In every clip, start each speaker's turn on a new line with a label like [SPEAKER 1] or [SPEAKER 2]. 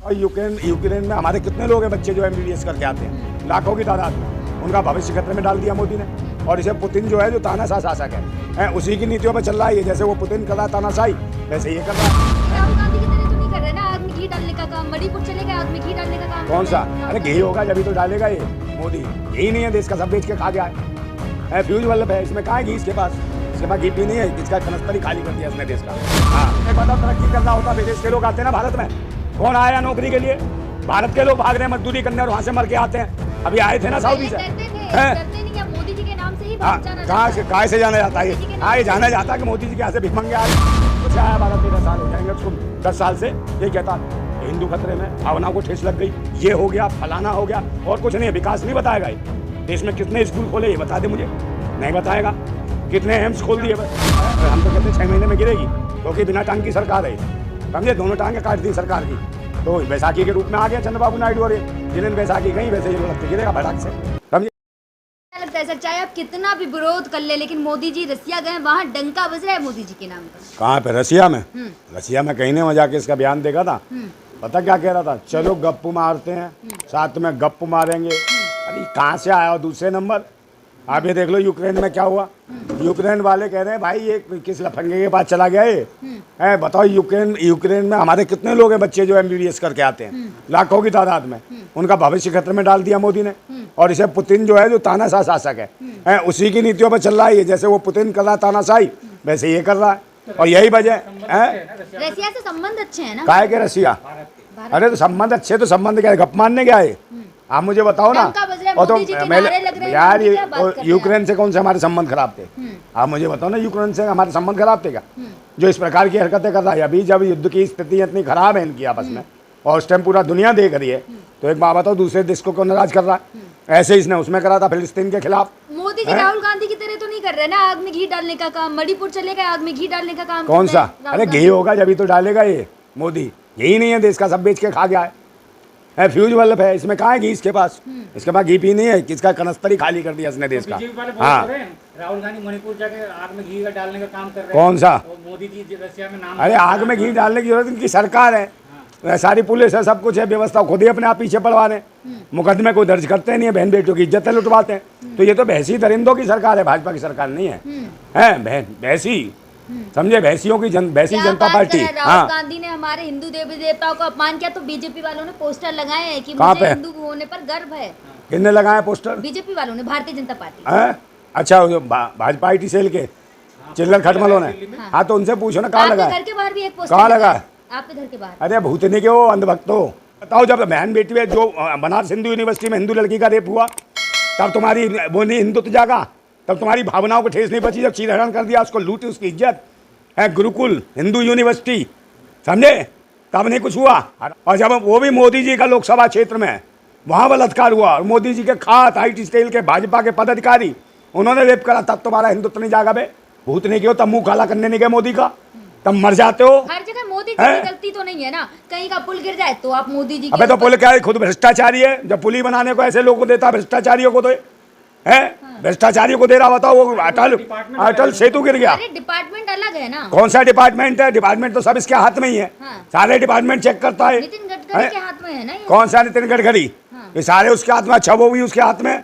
[SPEAKER 1] और यूक्रेन में हमारे कितने लोग हैं बच्चे जो MBBS करके आते हैं, लाखों की तादाद में। उनका भविष्य खतरे में डाल दिया मोदी ने। और इसे पुतिन जो है, जो तानाशाह शासक है, उसी की नीतियों पर चल रहा है। जैसे वो पुतिन कर रहा है तानाशाही, वैसे ये कर रहा है।
[SPEAKER 2] राहुल गांधी की तरह तो नहीं कर रहे ना, आग में घी डालने का काम। मणिपुर चलेगा, आग में घी डालने का काम।
[SPEAKER 1] कौन सा? अरे घी होगा जब ही तो डालेगा ये मोदी। यही नहीं है, देश का सब बेच के खा गया है। फ्यूज बल्ब है, इसमें कहाँ है घी? इसके पास घी भी नहीं है। इसका कनस्तर ही खाली कर दिया इसने देश का। हाँ, पता तरक्की करना होता, विदेश के लोग आते हैं ना भारत में। कौन आया नौकरी के लिए? भारत के लोग भाग रहे हैं मजदूरी करने और वहाँ से मर के आते हैं। अभी आए थे ना सऊदी से।
[SPEAKER 2] मोदी जी के नाम से ही
[SPEAKER 1] कहाँ से जाना जाता है? हाँ, ये जाना जाता है कि मोदी जी के यहाँ से भिख मंगे आए। कुछ आया 12-13 साल हो जाएंगे उसको। 10 साल से ये कहता हिंदू खतरे में, भावनाओं को ठेस लग गई, ये हो गया, फलाना हो गया, और कुछ नहीं है। विकास नहीं बताएगा ये। देश में कितने स्कूल खोले ये बता दे मुझे। नहीं बताएगा। कितने एम्स खोल दिए? हम तो कहते 6 महीने में गिरेगी, क्योंकि बिना टांग की सरकार है, समझे। दोनों टांगे काट दी सरकार की। तो बैसाखी के रूप में आ गया चंद्रबाबू नायडू। और जिन दिन बैसाखी गई वैसे ये लगता गिरेगा भड़क से, समझे।
[SPEAKER 2] लगता है सर, चाहे आप कितना भी विरोध कर ले, लेकिन मोदी जी रसिया गए, वहाँ डंका बज रहा है मोदी जी के नाम पर।
[SPEAKER 1] कहाँ पे? रसिया में। रसिया में कहीं ने वहाँ जाके इसका बयान देखा था। पता क्या कह रहा था? चलो गप्पू मारते हैं, साथ में गप्पू मारेंगे। अरे कहाँ से आया? और दूसरे नंबर आप ये देख लो यूक्रेन में क्या हुआ। यूक्रेन वाले कह रहे हैं भाई ये किस लफंगे के पास चला गया ये। बताओ यूक्रेन में हमारे कितने लोग हैं बच्चे जो MBBS करके आते हैं, लाखों की तादाद में। उनका भविष्य खतरे में डाल दिया मोदी ने। और इसे पुतिन जो है, जो तानाशाह शासक है, उसी की नीतियों पर चल रहा है। जैसे वो पुतिन कर रहा है तानाशाही, वैसे ये कर रहा है। और यही वजह है।
[SPEAKER 2] रसिया से संबंध अच्छे हैं ना?
[SPEAKER 1] काहे के रसिया? अरे तो संबंध अच्छे, तो संबंध क्या है? गप मारने क्या है? आप मुझे बताओ ना। और तो यार यूक्रेन से कौन से हमारे संबंध खराब थे? आप मुझे बताओ ना, यूक्रेन से हमारे संबंध खराब थे क्या? जो इस प्रकार की हरकतें कर रहा है अभी, जब युद्ध की स्थिति इतनी खराब है इनकी आपस में, और उस टाइम पूरा दुनिया देख रही है, तो एक बात बताओ, दूसरे देश को क्यों नाराज कर रहा है? ऐसे इसने उसमें करा था फिलिस्तीन के खिलाफ।
[SPEAKER 2] मोदी जी राहुल गांधी की तरह तो नहीं कर रहे ना, आग में घी डालने का काम। मणिपुर चलेगा, आग में घी डालने का काम।
[SPEAKER 1] कौन सा? अरे घी होगा जब ही तो डालेगा ये मोदी। यही नहीं है, देश का सब बेच के खा गया है। फ्यूज बल्ब है, इसमें कहाँ है घी? इसके पास घी भी नहीं है। किसका कनस्तर ही खाली कर दिया इसने देश का। हाँ,
[SPEAKER 3] राहुल गांधी मणिपुर जाके आग में घी डालने का काम कर रहे हैं।
[SPEAKER 1] कौन सा?
[SPEAKER 3] मोदी जी रसिया में नाम।
[SPEAKER 1] अरे आग में घी डालने की जरूरत इनकी सरकार है। सारी पुलिस है, सब कुछ है, व्यवस्था खुद ही अपने आप पीछे पड़वा रहे। मुकदमे को दर्ज करते नहीं है, बहन बेटियों की इज्जतें लुटवाते हैं। तो ये तो भैंसी दरिंदों की सरकार है, भाजपा की सरकार नहीं है। हैं भैंसी, समझे? भैंसियों की भैंसी जनता पार्टी।
[SPEAKER 2] राहुल गांधी ने हमारे हिंदू देवी देवताओं का अपमान किया, तो बीजेपी वालों ने पोस्टर लगाए हैं कि मुझे हिंदू होने पर गर्व है।
[SPEAKER 1] किसने लगाया पोस्टर?
[SPEAKER 2] बीजेपी वालों ने, भारतीय जनता पार्टी।
[SPEAKER 1] अच्छा, भाजपा IT सेल के चिल्लर खटमलों ने। हाँ, तो उनसे पूछो ना कहाँ लगा?
[SPEAKER 2] घर के बाहर भी एक पोस्टर
[SPEAKER 1] कहाँ लगा?
[SPEAKER 2] आपके घर के बाहर।
[SPEAKER 1] अरे भूतनी के वो अंधभक्तों, बताओ, जब बहन बेटी में जो बनारस हिंदू यूनिवर्सिटी में हिंदू लड़की का रेप हुआ, तब तुम्हारी वो नहीं हिंदुत्व जागा? तब तुम्हारी भावनाओं को ठेस नहीं बची? जब चीरहरण कर दिया, उसको लूटी उसकी इज्जत है। गुरुकुल हिंदू यूनिवर्सिटी, समझे? तब नहीं कुछ हुआ। और जब वो भी मोदी जी का लोकसभा क्षेत्र में, वहाँ बलात्कार हुआ, और मोदी जी के खास IT सेल के भाजपा के पदाधिकारी उन्होंने रेप करा, तब तुम्हारा हिंदुत्व नहीं जागा बे? भूत नहीं क्यों? तब मुंह काला करने नहीं गए मोदी का, तब मर जाते हो।
[SPEAKER 2] हर जगह मोदी जी की गलती तो नहीं है ना, कहीं का पुल गिर जाए तो आप मोदी जी।
[SPEAKER 1] अबे तो पुल क्या है? खुद भ्रष्टाचारी है। जब पुल ही बनाने को ऐसे लोगों को देता, भ्रष्टाचारियों को तो है, भ्रष्टाचारियों को दे रहा। बताओ, वो अटल सेतु गिर गया।
[SPEAKER 2] डिपार्टमेंट अलग है ना।
[SPEAKER 1] कौन सा डिपार्टमेंट है? डिपार्टमेंट तो सब इसके हाथ में ही है। सारे डिपार्टमेंट चेक करता है।
[SPEAKER 2] नितिन गडकरी के हाथ में है ना ये।
[SPEAKER 1] कौन सा नितिन गडकरी? ये सारे उसके हाथ में। अच्छा, वो भी उसके हाथ में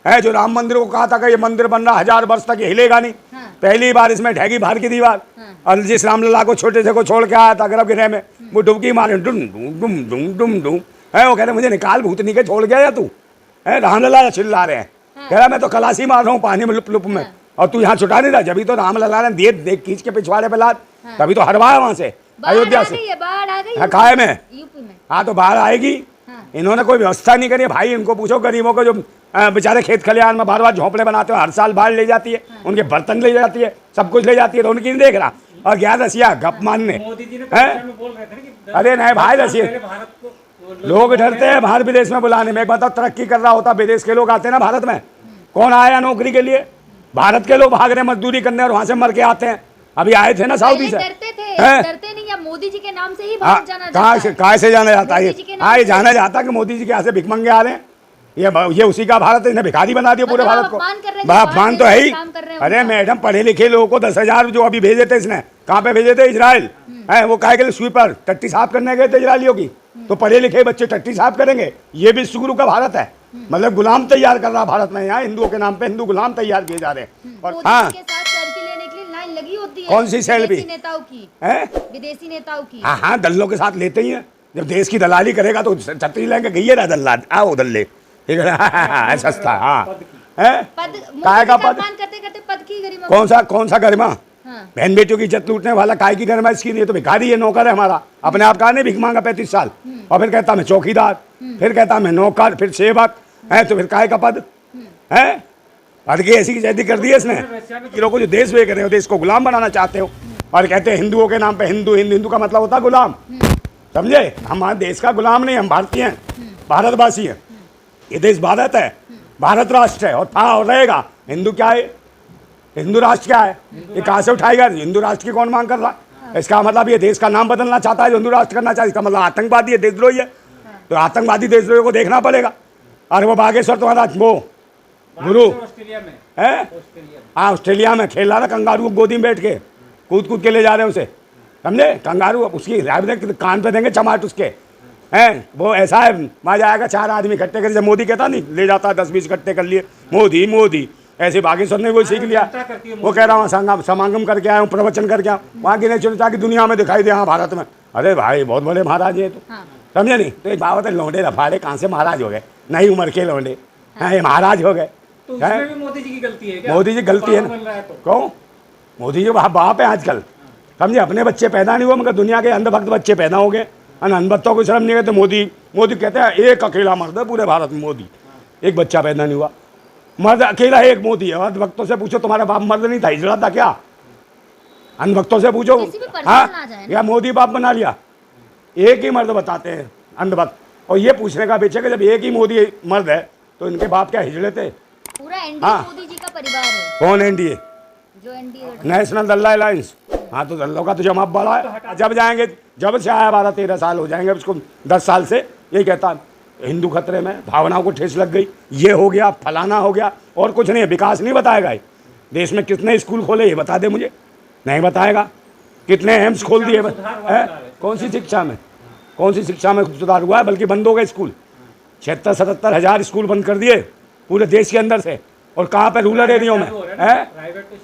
[SPEAKER 1] है, जो राम मंदिर को कहा था कि ये मंदिर बन रहा 1000 वर्ष तक, ये हिलेगा नहीं। पहली बार इसमें ढहेगी बाहर की दीवार। और जिस रामलला को छोटे से को छोड़ के आया था गर्भगृह में, वो डुबकी मारे, डुम डुम डुम डुम डुम डुम है। वो कह रहे मुझे निकाल, भूतनी के छोड़ गया या तू है? रामलला चिल्ला रहे हैं, कह रहा मैं तो खलासी मार रहा हूँ पानी में लुप लुप में, और तू यहाँ छुटा नहीं रहा। जब तो रामलला ने देख खींच के पिछवाड़े पे लाद, तभी तो हरवाया वहां से, अयोध्या से। काय में?
[SPEAKER 2] यूपी में।
[SPEAKER 1] हाँ, तो बाहर आएगी। इन्होंने कोई व्यवस्था नहीं करी भाई। इनको पूछो गरीबों को, जो बेचारे खेत खलिहान में बार बार झोंपड़े बनाते हो, हर साल बाढ़ ले जाती है, उनके बर्तन ले जाती है, सब कुछ ले जाती है, तो उनकी नहीं देख रहा। और गया रसिया गप मानने। अरे नहीं भाई, रसिया लोग डरते हैं बाहर विदेश में बुलाने में। एक बताओ, तरक्की कर रहा होता, विदेश के लोग आते हैं ना भारत में। कौन आया नौकरी के लिए? भारत के लोग भाग रहे हैं मजदूरी करने और वहाँ से मर के आते हैं। अभी आए थे ना सऊदी से।
[SPEAKER 2] डरते नहीं, या मोदी जी के नाम से ही भाग जाना जाता है।
[SPEAKER 1] कहाँ से जाना जाता है? हाँ, ये जाना जाता है कि मोदी जी के यहाँ से भिख मंगे आ रहे हैं। ये उसी का भारत है, इन्हें भिखारी बना दिया पूरे भारत को। अपमान तो है ही। अरे मैडम, पढ़े लिखे लोगों को 10,000 जो अभी भेजे थे इसने, कहाँ पे भेजे थे? इजराइल। है वो काहे के लिए स्वीपर टट्टी साफ करने गए थे इजरायलियों की, तो पढ़े लिखे बच्चे टट्टी साफ करेंगे। ये भी विश्व गुरु का भारत है, मतलब गुलाम तैयार कर रहा भारत में। यहाँ हिंदुओं के नाम पे हिंदू गुलाम तैयार किए जा रहे हैं। और
[SPEAKER 2] मोदी
[SPEAKER 1] हाँ,
[SPEAKER 2] जी के साथ सेल्फी लेने के लिए लाइन लगी होती है।
[SPEAKER 1] कौन सी सेल्फी?
[SPEAKER 2] विदेशी नेताओं की
[SPEAKER 1] है
[SPEAKER 2] विदेशी नेताओं की।
[SPEAKER 1] हाँ हाँ, दल्लों के साथ लेते ही हैं। जब देश की दलाली करेगा तो छतरी लेके गई है ना दल्ला, आओ दल्ले, ठीक है सस्ता। हाँ है
[SPEAKER 2] पद
[SPEAKER 1] काय का पद,
[SPEAKER 2] अपमान करते करते पद की गरिमा।
[SPEAKER 1] कौन सा गरिमा?
[SPEAKER 2] हाँ।
[SPEAKER 1] बहन बेटियों की इज्जत लूटने वाला काय की गरिमा इसकी नहीं? तो भिखारी है, नौकर है हमारा। अपने आप कहा नहीं भीख मांगा 35 साल, और फिर कहता मैं चौकीदार, फिर कहता मैं नौकर, फिर सेवक है, तो फिर काय का पद है? पद की ऐसी की जैसी कर दी है इसने। लोगों को जो देश बेच रहे हो, देश को गुलाम बनाना चाहते हो, और कहते हैं हिंदुओं के नाम पे हिंदू। हिंदू का मतलब होता है गुलाम, समझे? हमारे देश का गुलाम नहीं, हम भारतीय हैं, भारतवासी हैं। ये देश भारत है, भारत राष्ट्र है, और था और रहेगा। हिंदू क्या है? हिंदू राष्ट्र क्या है? ये कहाँ से उठाएगा? हिंदू राष्ट्र की कौन मांग कर रहा है? इसका मतलब ये देश का नाम बदलना चाहता है, हिंदू राष्ट्र करना चाहता है। इसका मतलब आतंकवादी है, देशद्रोही है। तो आतंकवादी देशद्रोही को देखना पड़ेगा। और वो बागेश्वर तुम्हारा वो गुरु
[SPEAKER 3] ऑस्ट्रेलिया में
[SPEAKER 1] है, हाँ ऑस्ट्रेलिया में खेल रहा था कंगारू को गोदी में बैठ के, कूद के ले जा रहे हैं उसे, समझे? कंगारू उसकी कान पे देंगे चमाट उसके, हैं? वो ऐसा है, वहाँ जाएगा 4 आदमी इकट्ठे कर, जैसे मोदी कहता नहीं ले जाता 10-20 इकट्ठे कर लिए, मोदी मोदी। ऐसे बागेश्वर ने वो सीख लिया। वो कह रहा हूँ समागम करके आया हूँ, प्रवचन करके आया हूँ, वहाँ की नहीं चुनता कि दुनिया में दिखाई दे, हाँ भारत में। अरे भाई बहुत बड़े महाराज है, तो समझे नहीं? तो एक बात है, लौंडे रफाड़े कहाँ से महाराज हो गए? नई उम्र के लौंडे हैं, ये महाराज हो गए।
[SPEAKER 3] तो उसमें भी मोदी जी की गलती है क्या?
[SPEAKER 1] मोदी जी गलती है ना, क्यों? मोदी जी बाप है आजकल, समझे? अपने बच्चे पैदा नहीं हुए, मगर दुनिया के अंधभक्त बच्चे पैदा हो गए। अंधभक्तों को शर्म नहीं कहते। मोदी कहते हैं एक अकेला मर्द है पूरे भारत में, मोदी। एक बच्चा पैदा नहीं हुआ, मर्द अकेला एक मोदी है। अंधभक्तों से पूछो तुम्हारा बाप मर्द नहीं था, हिजड़ा था क्या? अंधभक्तों से पूछो। हाँ, या मोदी बाप बना लिया? एक ही मर्द बताते हैं अंधभक्त। और ये पूछने का पीछे कि जब एक ही मोदी मर्द है तो इनके बाप क्या हिजड़े थे?
[SPEAKER 2] पूरा एनडीए मोदी जी का परिवार है।
[SPEAKER 1] कौन एनडीए?
[SPEAKER 2] जो एनडीए
[SPEAKER 1] नेशनल दल्ला अलायंस। हाँ, तो दल्लों का तो जमाब बड़ा है। जब जाएंगे, जब से आया 12-13 साल हो जाएंगे उसको, 10 साल से यही कहता हिंदू खतरे में, भावनाओं को ठेस लग गई, ये हो गया, फलाना हो गया, और कुछ नहीं। विकास नहीं बताएगा। देश में कितने स्कूल खोले ये बता दे मुझे, नहीं बताएगा। कितने एम्स खोल दिए? कौन सी शिक्षा में? कौन सी शिक्षा में सुधार हुआ है? बल्कि बंद हो गए स्कूल। 76-77 हज़ार स्कूल बंद कर दिए पूरे देश के अंदर से। और कहाँ पे? रूरल एरियो में है।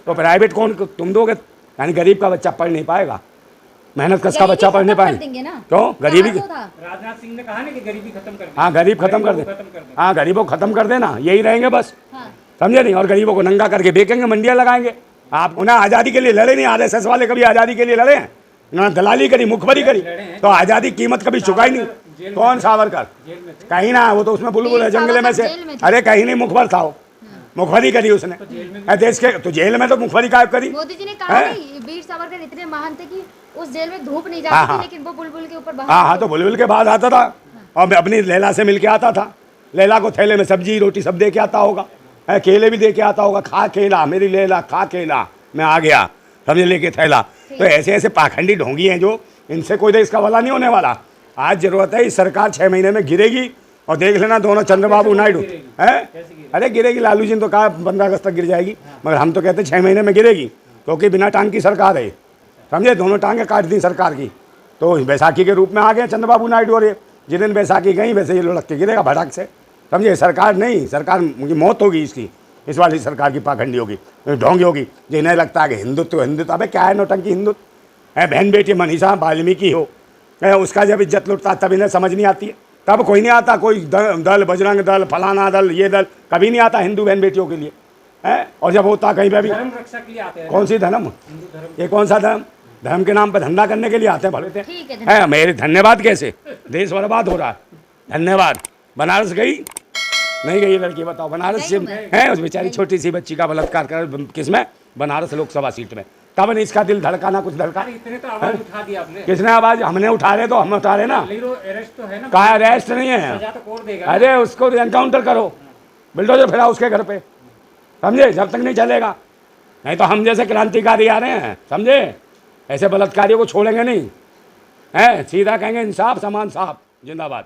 [SPEAKER 1] तो प्राइवेट कौन तुम दोगे? यानी गरीब का बच्चा पढ़ नहीं पाएगा, मेहनत कश का बच्चा पढ़ नहीं पाएगा। क्यों? गरीबी।
[SPEAKER 3] राजनाथ सिंह ने कहा ना कि गरीबी खत्म कर दे।
[SPEAKER 1] हाँ, गरीब खत्म कर दे। हाँ, गरीबों को खत्म कर देना, यही रहेंगे बस, समझे नहीं? और गरीबों को नंगा करके बेचेंगे, मंडियाँ लगाएंगे। आप उन्हें आज़ादी के लिए लड़े नहीं। RSS वाले कभी आज़ादी के लिए लड़े हैं? उन्होंने दलाली करी, मुखबरी करी, तो आज़ादी कीमत कभी चुकाई नहीं। कौन सावरकर? कहीं ना, वो तो उसमें बुलबुल है जंगले में से। अरे कहीं नहीं, मुखबर था वो, मुखबरी करी उसने देश के। तो जेल में तो मुखबरी कायब करी।
[SPEAKER 2] मोदी जी ने कहा वीर सावरकर इतने महान थे कि उस जेल में धूप नहीं जाती थी, लेकिन वो बुलबुल के ऊपर।
[SPEAKER 1] हाँ, तो बुलबुल के बाद आता था, और अपनी लैला से मिल के आता था। लैला को थैले में सब्जी रोटी सब दे के आता होगा, केले भी दे के आता होगा। खा केला मेरी लैला, खा केला, मैं आ गया, समझे, लेके थैला। तो ऐसे ऐसे पाखंडी ढोंगी हैं जो, इनसे कोई देश का भला नहीं होने वाला। आज जरूरत है, इस सरकार 6 महीने में गिरेगी। और देख लेना दोनों चंद्रबाबू नायडू है। अरे गिरेगी, लालू जी ने तो कहा 15 अगस्त तक गिर जाएगी, मगर हम तो कहते 6 महीने में गिरेगी, क्योंकि बिना टांग की सरकार है, समझे? दोनों टांगें काट दी सरकार की। तो बैसाखी के रूप में आ गए चंद्रबाबू नायडू। और ये जिस दिन बैसाखी गई वैसे ये लुढ़क के गिरेगा भड़क से, समझे? सरकार नहीं, सरकार मुझे मौत होगी इसकी, इस वाली सरकार की पाखंडी होगी, ढोंगी होगी। जिन्हें लगता है कि हिंदुत्व, अबे क्या है नौटंकी हिंदुत्व है? बहन बेटी मनीषा वाल्मीकि हो, उसका जब इज्जत लुटता तब इन्हें समझ नहीं आती है। तब कोई नहीं आता, कोई दल, बजरंग दल, फलाना दल, ये दल कभी नहीं आता हिंदू बहन बेटियों के लिए, है? और जब होता कहीं पे भी,
[SPEAKER 3] धर्म रक्षा के लिए आते हैं।
[SPEAKER 1] कौन सी धर्म? ये कौन सा धर्म? धर्म के नाम पर धंधा करने के लिए आते हैं, भले थे। है मेरे धन्यवाद कैसे? देश बर्बाद हो रहा है, धन्यवाद। बनारस गई नहीं गई लड़की? बताओ। बनारस से है, उस बेचारी छोटी सी बच्ची का बलात्कार कर, किसमें? बनारस लोकसभा सीट में। तब नहीं इसका दिल धड़का ना कुछ धड़का।
[SPEAKER 3] इतने तो आवाज उठा दी आपने।
[SPEAKER 1] किसने आवाज? हमने उठा रहे, तो हम उठा रहे ना।
[SPEAKER 3] अरेस्ट तो है ना?
[SPEAKER 1] कहा अरेस्ट नहीं है,
[SPEAKER 3] सजा तो कोर्ट देगा।
[SPEAKER 1] अरे उसको एनकाउंटर करो, बिल्डोजर फिराओ उसके घर पे, समझे? जब तक नहीं चलेगा। नहीं तो हम जैसे क्रांतिकारी आ रहे हैं, समझे? ऐसे बलात्कारियों को छोड़ेंगे नहीं, है? सीधा कहेंगे इंसाफ, समान साफ, जिंदाबाद।